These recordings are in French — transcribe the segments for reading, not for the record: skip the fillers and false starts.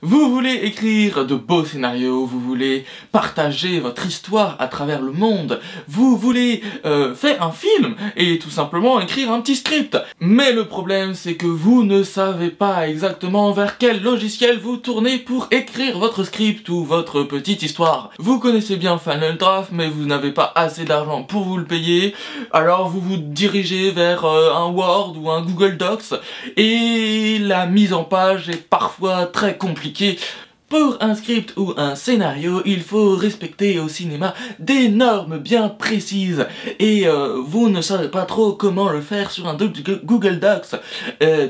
Vous voulez écrire de beaux scénarios, vous voulez partager votre histoire à travers le monde, vous voulez faire un film et tout simplement écrire un petit script. Mais le problème c'est que vous ne savez pas exactement vers quel logiciel vous tournez pour écrire votre script ou votre petite histoire. Vous connaissez bien Final Draft mais vous n'avez pas assez d'argent pour vous le payer, alors vous vous dirigez vers un Word ou un Google Docs et la mise en page est parfois très compliquée. Pour un script ou un scénario, il faut respecter au cinéma des normes bien précises et vous ne savez pas trop comment le faire sur un Google Docs,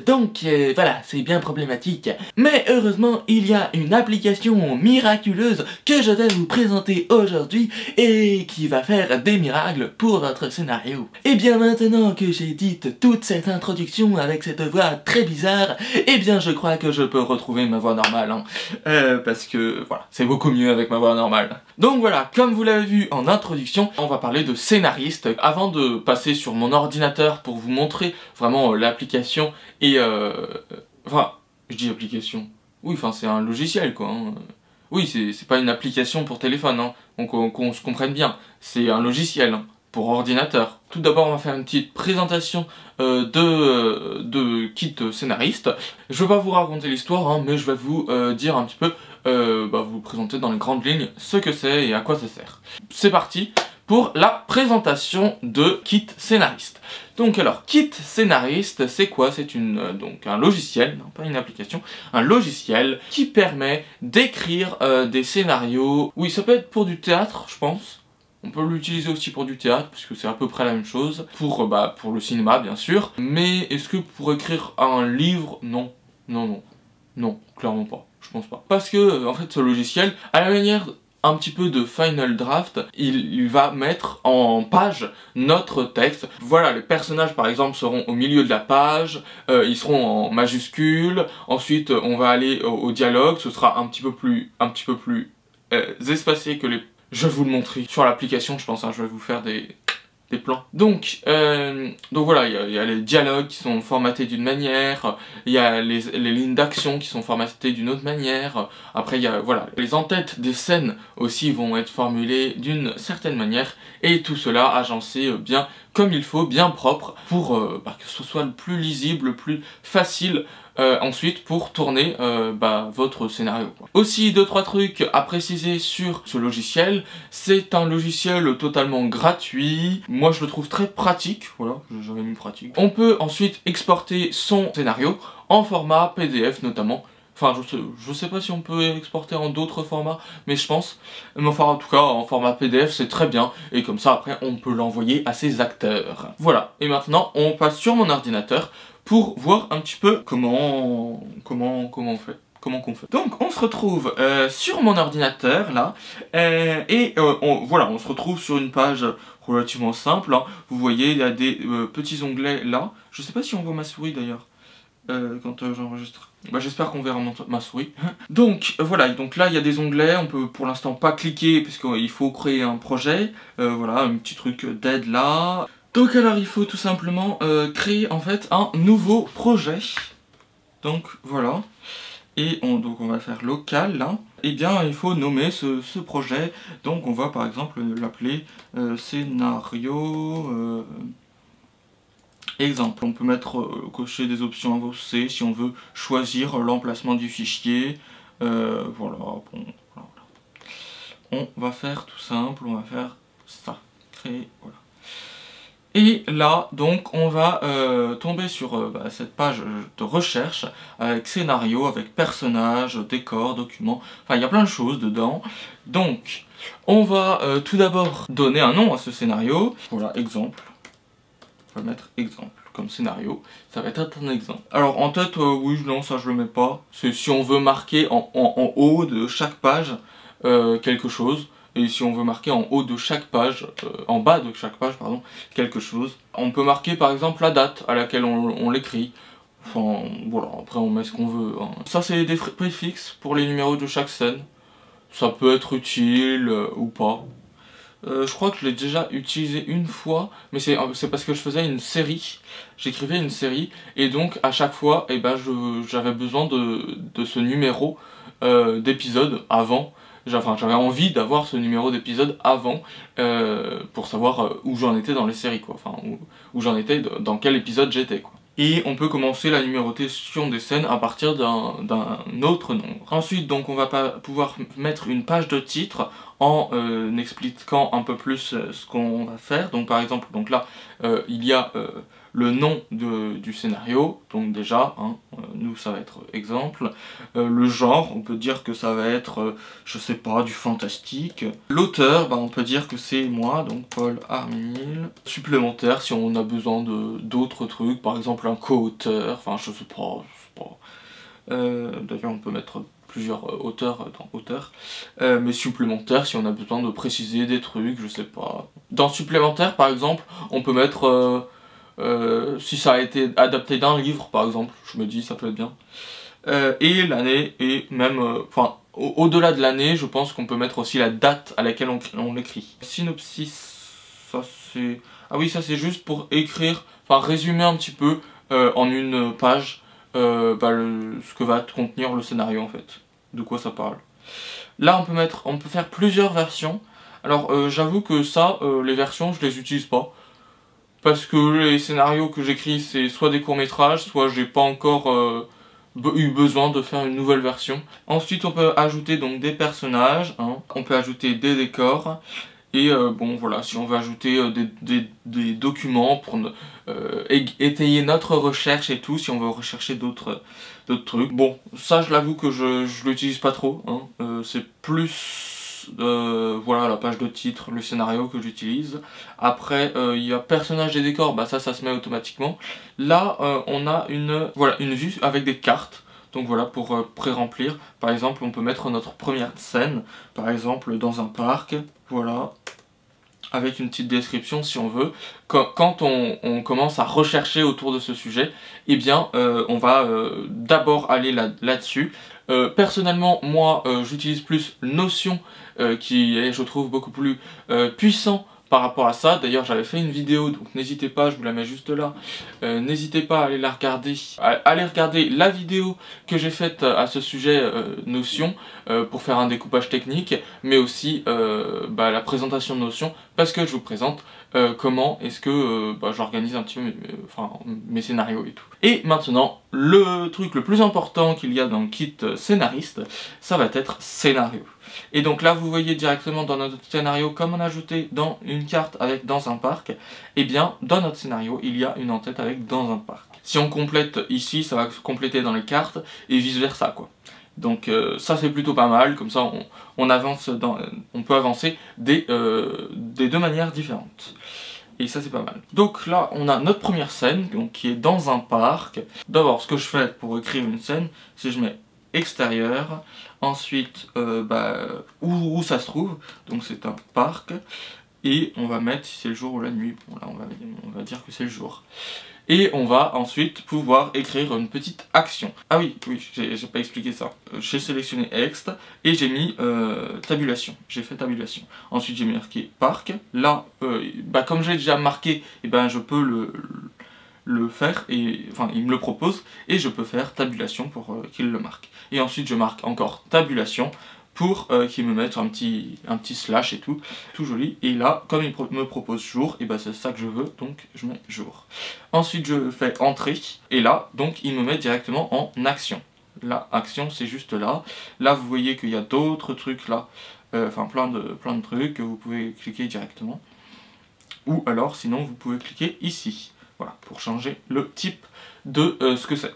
donc voilà, c'est bien problématique. Mais heureusement, il y a une application miraculeuse que je vais vous présenter aujourd'hui et qui va faire des miracles pour votre scénario. Et bien maintenant que j'ai dit toute cette introduction avec cette voix très bizarre, eh bien je crois que je peux retrouver ma voix normale, hein. Parce que voilà, c'est beaucoup mieux avec ma voix normale. Donc voilà, comme vous l'avez vu en introduction, on va parler de scénariste. Avant de passer sur mon ordinateur pour vous montrer vraiment l'application et enfin, je dis application. Oui, enfin c'est un logiciel quoi. Hein. Oui, c'est pas une application pour téléphone, hein. Donc qu'on se comprenne bien. C'est un logiciel. Hein. Pour ordinateur. Tout d'abord, on va faire une petite présentation de kit scénariste. Je vais pas vous raconter l'histoire, hein, mais je vais vous dire un petit peu, vous présenter dans les grandes lignes ce que c'est et à quoi ça sert. C'est parti pour la présentation de kit scénariste. Donc alors, kit scénariste, c'est quoi? C'est donc un logiciel, non pas une application, un logiciel qui permet d'écrire des scénarios. Oui, ça peut être pour du théâtre, je pense. On peut l'utiliser aussi pour du théâtre, puisque c'est à peu près la même chose. Pour le cinéma, bien sûr. Mais est-ce que pour écrire un livre? Non. Non, clairement pas. Je pense pas. Parce que, en fait, ce logiciel, à la manière un petit peu de Final Draft, il va mettre en page notre texte. Voilà, les personnages, par exemple, seront au milieu de la page. Ils seront en majuscules. Ensuite, on va aller au dialogue. Ce sera un petit peu plus espacé que les... Je vais vous le montrer sur l'application, je pense, hein, je vais vous faire des plans. Donc voilà, il y a les dialogues qui sont formatés d'une manière, il y a les lignes d'action qui sont formatées d'une autre manière, après il y a, voilà, les en-têtes des scènes aussi vont être formulées d'une certaine manière, et tout cela agencé bien comme il faut, bien propre, pour que ce soit le plus lisible, le plus facile ensuite pour tourner votre scénario, quoi. Aussi 2-3 trucs à préciser sur ce logiciel. C'est un logiciel totalement gratuit. Moi je le trouve très pratique, voilà, j'avais mis pratique. On peut ensuite exporter son scénario en format PDF notamment. Enfin, je sais pas si on peut exporter en d'autres formats, mais je pense. Mais enfin, en tout cas, en format PDF, c'est très bien. Et comme ça, après, on peut l'envoyer à ses acteurs. Voilà. Et maintenant, on passe sur mon ordinateur pour voir un petit peu comment on fait. Comment qu'on fait. Donc, on se retrouve sur mon ordinateur, là. Voilà, on se retrouve sur une page relativement simple. Hein. Vous voyez, il y a des petits onglets là. Je sais pas si on voit ma souris, d'ailleurs. Quand j'enregistre. J'espère qu'on verra ma souris. Donc voilà, donc là il y a des onglets, on peut pour l'instant pas cliquer puisqu'il faut créer un projet. Voilà, un petit truc d'aide là. Donc alors il faut tout simplement créer en fait un nouveau projet. Donc voilà. Et donc on va faire local là. Et bien il faut nommer ce projet. Donc on va par exemple l'appeler scénario... Exemple, on peut cocher des options avancées si on veut choisir l'emplacement du fichier. Voilà, bon, voilà. On va faire tout simple, on va faire ça. Créer, voilà. Et là, donc, on va tomber sur cette page de recherche avec scénario, avec personnages, décors, documents. Enfin, il y a plein de choses dedans. Donc, on va tout d'abord donner un nom à ce scénario. Voilà, exemple. On va mettre exemple comme scénario, ça va être un exemple. Alors en tête, oui, non, ça je le mets pas. C'est si on veut marquer en haut de chaque page quelque chose, et si on veut marquer en haut de chaque page, en bas de chaque page, pardon, quelque chose. On peut marquer par exemple la date à laquelle on l'écrit. Enfin, voilà, après on met ce qu'on veut. Hein. Ça c'est des préfixes pour les numéros de chaque scène. Ça peut être utile ou pas. Je crois que je l'ai déjà utilisé une fois, mais c'est parce que je faisais une série, j'écrivais une série, et donc à chaque fois, j'avais besoin de ce numéro d'épisode avant. Enfin, j'avais envie d'avoir ce numéro d'épisode avant pour savoir où j'en étais dans les séries, quoi. Enfin, où j'en étais, dans quel épisode j'étais, quoi. Et on peut commencer la numérotation des scènes à partir d'un autre nombre. Ensuite, donc, on va pouvoir mettre une page de titre en expliquant un peu plus ce qu'on va faire. Donc, par exemple, donc là, il y a le nom du scénario, donc déjà, hein, nous ça va être exemple. Le genre, on peut dire que ça va être, je sais pas, du fantastique. L'auteur, bah, on peut dire que c'est moi, donc Paul Arménil. Supplémentaire, si on a besoin d'autres trucs, par exemple un co-auteur, enfin je sais pas. D'ailleurs on peut mettre plusieurs auteurs dans auteur, mais supplémentaire si on a besoin de préciser des trucs, je sais pas. Dans supplémentaire par exemple, on peut mettre si ça a été adapté d'un livre par exemple, je me dis ça peut être bien. Et l'année, et même, enfin, au-delà de l'année, je pense qu'on peut mettre aussi la date à laquelle on l'écrit. Synopsis, ça c'est... Ah oui, ça c'est juste pour écrire, enfin résumer un petit peu en une page ce que va contenir le scénario en fait, de quoi ça parle. Là on peut faire plusieurs versions. Alors j'avoue que ça, les versions je les utilise pas. Parce que les scénarios que j'écris c'est soit des courts-métrages, soit j'ai pas encore eu besoin de faire une nouvelle version. Ensuite on peut ajouter donc des personnages, hein. On peut ajouter des décors, et bon voilà, si on veut ajouter des documents pour étayer notre recherche et tout, si on veut rechercher d'autres trucs. Bon, ça je l'avoue que je l'utilise pas trop, hein. C'est plus... voilà la page de titre, le scénario que j'utilise. Après il y a personnages et décors, bah ça se met automatiquement. Là on a une vue avec des cartes, donc voilà pour pré-remplir. Par exemple on peut mettre notre première scène, par exemple dans un parc, voilà, avec une petite description si on veut. Quand on commence à rechercher autour de ce sujet, eh bien on va d'abord aller là-dessus. Personnellement, moi j'utilise plus Notion qui est, je trouve, beaucoup plus puissant par rapport à ça. D'ailleurs j'avais fait une vidéo, donc n'hésitez pas, je vous la mets juste là, n'hésitez pas à aller la regarder, allez regarder la vidéo que j'ai faite à ce sujet Notion, pour faire un découpage technique, mais aussi la présentation de Notion, parce que je vous présente comment est-ce que j'organise un petit peu mes scénarios et tout. Et maintenant, le truc le plus important qu'il y a dans le kit scénariste, ça va être scénario. Et donc là vous voyez directement dans notre scénario, comme on a ajouté dans une carte avec dans un parc, et bien dans notre scénario il y a une en-tête avec dans un parc. Si on complète ici, ça va se compléter dans les cartes et vice versa quoi. Donc ça c'est plutôt pas mal, comme ça on peut avancer des deux manières différentes. Et ça c'est pas mal. Donc là on a notre première scène donc, qui est dans un parc. D'abord ce que je fais pour écrire une scène, c'est je mets extérieur, ensuite où ça se trouve, donc c'est un parc, et on va mettre si c'est le jour ou la nuit, bon là on va dire que c'est le jour. Et on va ensuite pouvoir écrire une petite action. Ah oui, j'ai pas expliqué ça. J'ai sélectionné Ext et j'ai mis tabulation. J'ai fait tabulation. Ensuite j'ai marqué parc. Là, comme j'ai déjà marqué, je peux le faire, et enfin il me le propose, et je peux faire tabulation pour qu'il le marque. Et ensuite je marque encore tabulation pour qu'il me mette un petit slash et tout joli. Et là, comme il me propose jour, et c'est ça que je veux, donc je mets jour. Ensuite je fais entrée, et là, donc il me met directement en action. La action c'est juste là. Là vous voyez qu'il y a d'autres trucs là, plein de trucs que vous pouvez cliquer directement. Ou alors sinon vous pouvez cliquer ici. Voilà, pour changer le type de ce que c'est.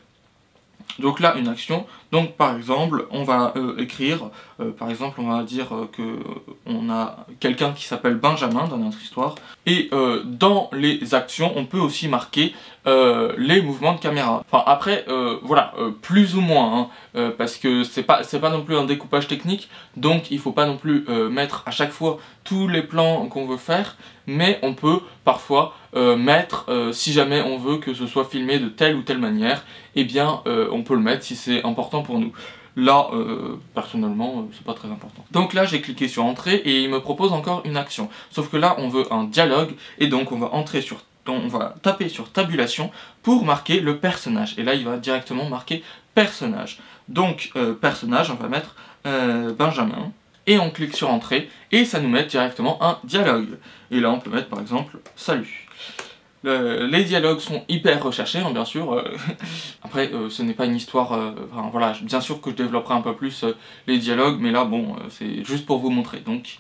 Donc là, une action. Donc par exemple, on va écrire, par exemple, on va dire que on a quelqu'un qui s'appelle Benjamin dans notre histoire. Et dans les actions, on peut aussi marquer les mouvements de caméra. Enfin après, voilà, plus ou moins, hein, parce que c'est pas non plus un découpage technique, donc il faut pas non plus mettre à chaque fois tous les plans qu'on veut faire, mais on peut parfois mettre, si jamais on veut que ce soit filmé de telle ou telle manière, eh bien on peut le mettre si c'est important pour nous. Là, personnellement, c'est pas très important. Donc là, j'ai cliqué sur Entrée et il me propose encore une action. Sauf que là, on veut un dialogue et donc on va taper sur Tabulation pour marquer le personnage. Et là, il va directement marquer personnage. Donc, personnage, on va mettre Benjamin, et on clique sur entrée, et ça nous met directement un dialogue. Et là, on peut mettre par exemple salut. Les dialogues sont hyper recherchés, hein, bien sûr. Après, ce n'est pas une histoire... enfin, voilà, bien sûr que je développerai un peu plus les dialogues, mais là, bon, c'est juste pour vous montrer. Donc,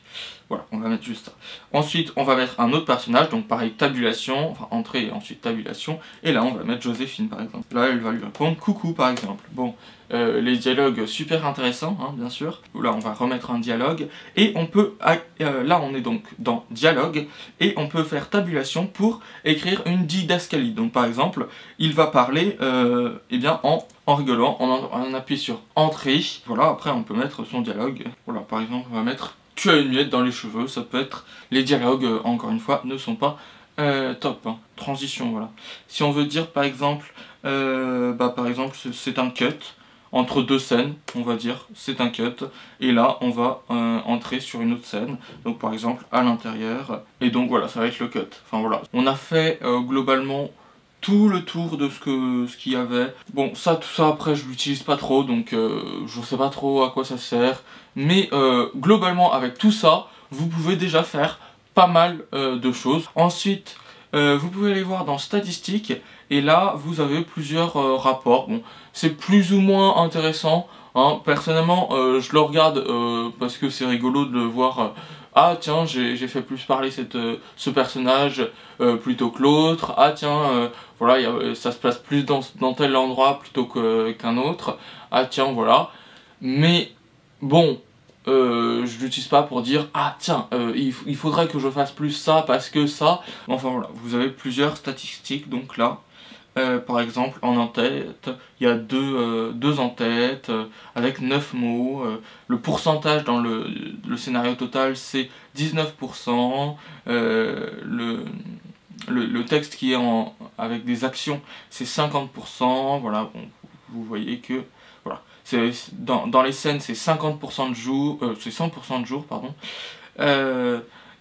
voilà, on va mettre juste ça. Ensuite, on va mettre un autre personnage, donc pareil, tabulation, enfin, entrée et ensuite tabulation. Et là, on va mettre Joséphine, par exemple. Là, elle va lui répondre coucou, par exemple. Bon, les dialogues super intéressants, hein, bien sûr. Là, on va remettre un dialogue. Et on peut... là, on est donc dans dialogue. Et on peut faire tabulation pour écrire une didascalie. Donc, par exemple, il va parler eh bien, en rigolant, on appuie sur entrée. Voilà, après, on peut mettre son dialogue. Voilà, par exemple, on va mettre... Tu as une miette dans les cheveux, ça peut être... Les dialogues, encore une fois, ne sont pas top. Hein. Transition, voilà. Si on veut dire, par exemple, par exemple, c'est un cut, entre deux scènes, on va dire, c'est un cut, et là, on va entrer sur une autre scène, donc par exemple, à l'intérieur, et donc voilà, ça va être le cut. Enfin voilà. On a fait, globalement, tout le tour de ce qu'il y avait. Bon, ça, tout ça, après, je l'utilise pas trop, donc je sais pas trop à quoi ça sert. Mais globalement, avec tout ça, vous pouvez déjà faire pas mal de choses. Ensuite, vous pouvez aller voir dans statistiques, et là, vous avez plusieurs rapports. Bon, c'est plus ou moins intéressant. Hein. Personnellement, je le regarde parce que c'est rigolo de le voir... ah tiens, j'ai fait plus parler ce personnage plutôt que l'autre. Ah tiens, voilà, ça se place plus dans tel endroit plutôt qu'un autre. Ah tiens, voilà. Mais bon, je l'utilise pas pour dire ah tiens, il faudrait que je fasse plus ça parce que ça. Enfin voilà, vous avez plusieurs statistiques donc là. Par exemple, en en-tête, il y a deux en-tête avec 9 mots. Le pourcentage dans le scénario total, c'est 19%. Le texte qui est avec des actions, c'est 50%. Voilà, bon, vous voyez que... Voilà, dans les scènes, c'est 50% de jour, c'est 100% de jour, pardon.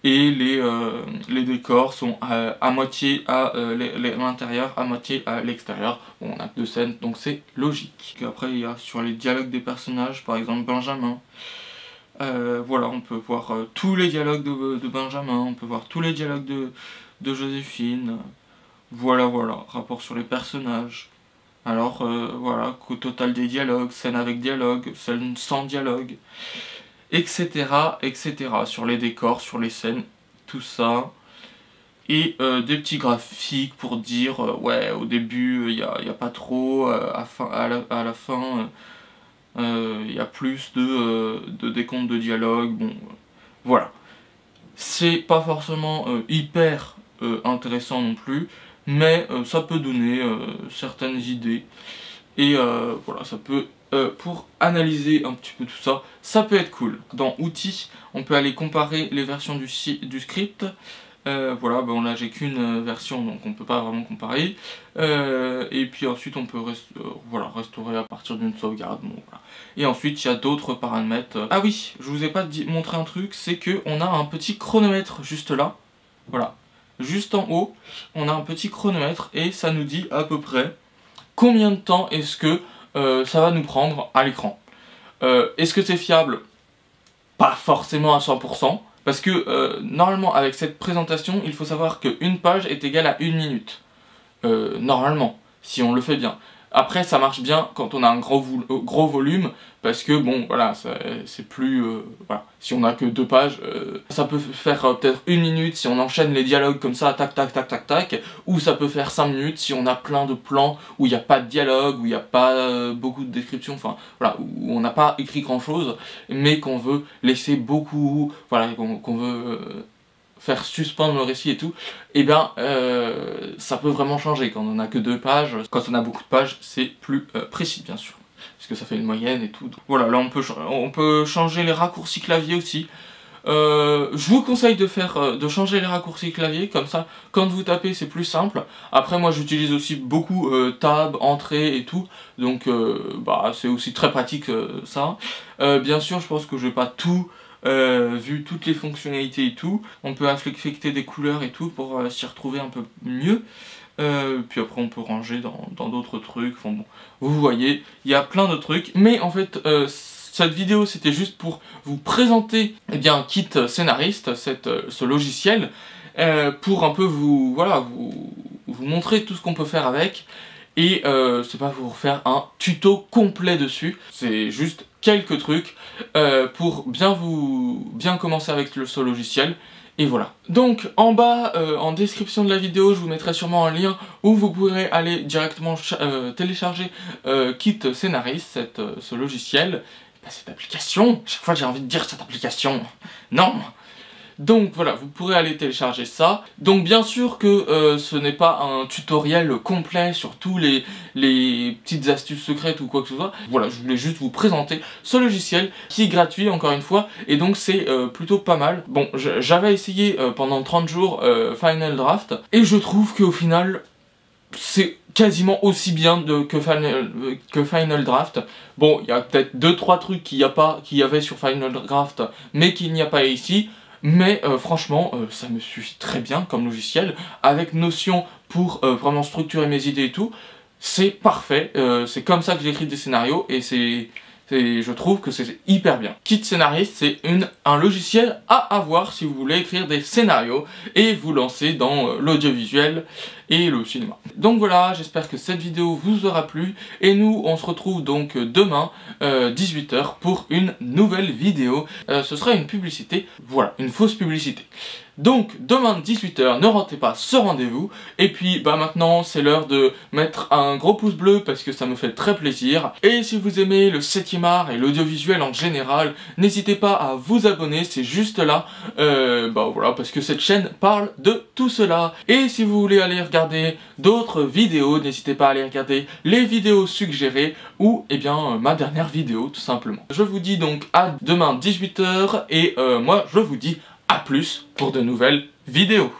Et les décors sont à moitié à l'intérieur, à moitié à l'extérieur. Bon, on a deux scènes, donc c'est logique. Après, il y a sur les dialogues des personnages, par exemple Benjamin. Voilà, on peut voir tous les dialogues de Benjamin, on peut voir tous les dialogues de Joséphine. Voilà, rapport sur les personnages. Alors, voilà, qu'au total des dialogues, scène avec dialogue, scène sans dialogue. Etc. sur les décors, sur les scènes, tout ça. Et des petits graphiques pour dire, ouais, au début, il n'y a pas trop, à la fin, il y a plus de décompte de dialogue, bon, voilà. C'est pas forcément hyper intéressant non plus, mais ça peut donner certaines idées. Et voilà, ça peut... pour analyser un petit peu tout ça, ça peut être cool. Dans outils, on peut aller comparer les versions du script. Voilà, bon là j'ai qu'une version, donc on peut pas vraiment comparer. Et puis ensuite on peut voilà, restaurer à partir d'une sauvegarde. Bon, voilà. Et ensuite il y a d'autres paramètres. Ah oui, je vous ai pas montré un truc, c'est que on a un petit chronomètre juste là. Voilà, juste en haut, on a un petit chronomètre et ça nous dit à peu près combien de temps est-ce que ça va nous prendre à l'écran. Est-ce que c'est fiable? Pas forcément à 100%, parce que normalement avec cette présentation, il faut savoir qu'une page est égale à 1 minute. Normalement, si on le fait bien. Après, ça marche bien quand on a un gros volume, parce que bon, voilà, c'est plus... voilà. Si on a que 2 pages, ça peut faire peut-être 1 minute si on enchaîne les dialogues comme ça, tac, tac, tac, tac, tac, ou ça peut faire 5 minutes si on a plein de plans où il n'y a pas de dialogue, où il n'y a pas beaucoup de description, enfin, voilà, où on n'a pas écrit grand-chose, mais qu'on veut laisser beaucoup, voilà, qu'on veut... faire suspendre le récit et tout, et bien ça peut vraiment changer. Quand on n'a que 2 pages, quand on a beaucoup de pages, c'est plus précis bien sûr, parce que ça fait une moyenne et tout. Donc, voilà, là on peut changer les raccourcis clavier aussi. Je vous conseille de changer les raccourcis clavier, comme ça quand vous tapez c'est plus simple. Après moi j'utilise aussi beaucoup tab, entrée et tout, donc bah, c'est aussi très pratique ça. Bien sûr je pense que je vais pas tout vu toutes les fonctionnalités et tout. On peut affecter des couleurs et tout pour s'y retrouver un peu mieux. puis après on peut ranger dans d'autres trucs, enfin bon, vous voyez, il y a plein de trucs, mais en fait, cette vidéo c'était juste pour vous présenter eh bien, Kit Scénarist, ce logiciel, pour un peu vous montrer tout ce qu'on peut faire avec, et c'est pas pour vous faire un tuto complet dessus, c'est juste quelques trucs pour bien commencer avec ce logiciel. Et voilà. Donc en bas, en description de la vidéo, je vous mettrai sûrement un lien où vous pourrez aller directement télécharger Kit Scénarist, ce logiciel. Cette application, chaque fois j'ai envie de dire cette application, non. Donc voilà, vous pourrez aller télécharger ça. Donc bien sûr que ce n'est pas un tutoriel complet sur tous les petites astuces secrètes ou quoi que ce soit. Voilà, je voulais juste vous présenter ce logiciel qui est gratuit encore une fois, et donc c'est plutôt pas mal. Bon, j'avais essayé pendant 30 jours Final Draft, et je trouve qu'au final, c'est quasiment aussi bien que Final Draft. Bon, il y a peut-être 2-3 trucs qu'il y avait sur Final Draft, mais qu'il n'y a pas ici. Mais franchement, ça me suffit très bien comme logiciel, avec Notion pour vraiment structurer mes idées et tout. C'est parfait, c'est comme ça que j'écris des scénarios, et je trouve que c'est hyper bien. Kit Scénarist, c'est un logiciel à avoir si vous voulez écrire des scénarios et vous lancer dans l'audiovisuel et le cinéma. Donc voilà, j'espère que cette vidéo vous aura plu, et nous on se retrouve donc demain 18 h pour une nouvelle vidéo. Ce sera une publicité, voilà, une fausse publicité. Donc demain 18 h, ne ratez pas ce rendez-vous, et puis bah maintenant c'est l'heure de mettre un gros pouce bleu parce que ça me fait très plaisir, et si vous aimez le 7e art et l'audiovisuel en général, n'hésitez pas à vous abonner, c'est juste là, bah voilà, parce que cette chaîne parle de tout cela. Et si vous voulez aller regarder d'autres vidéos, n'hésitez pas à aller regarder les vidéos suggérées, ou eh bien ma dernière vidéo tout simplement. Je vous dis donc à demain 18 h, et moi je vous dis à plus pour de nouvelles vidéos.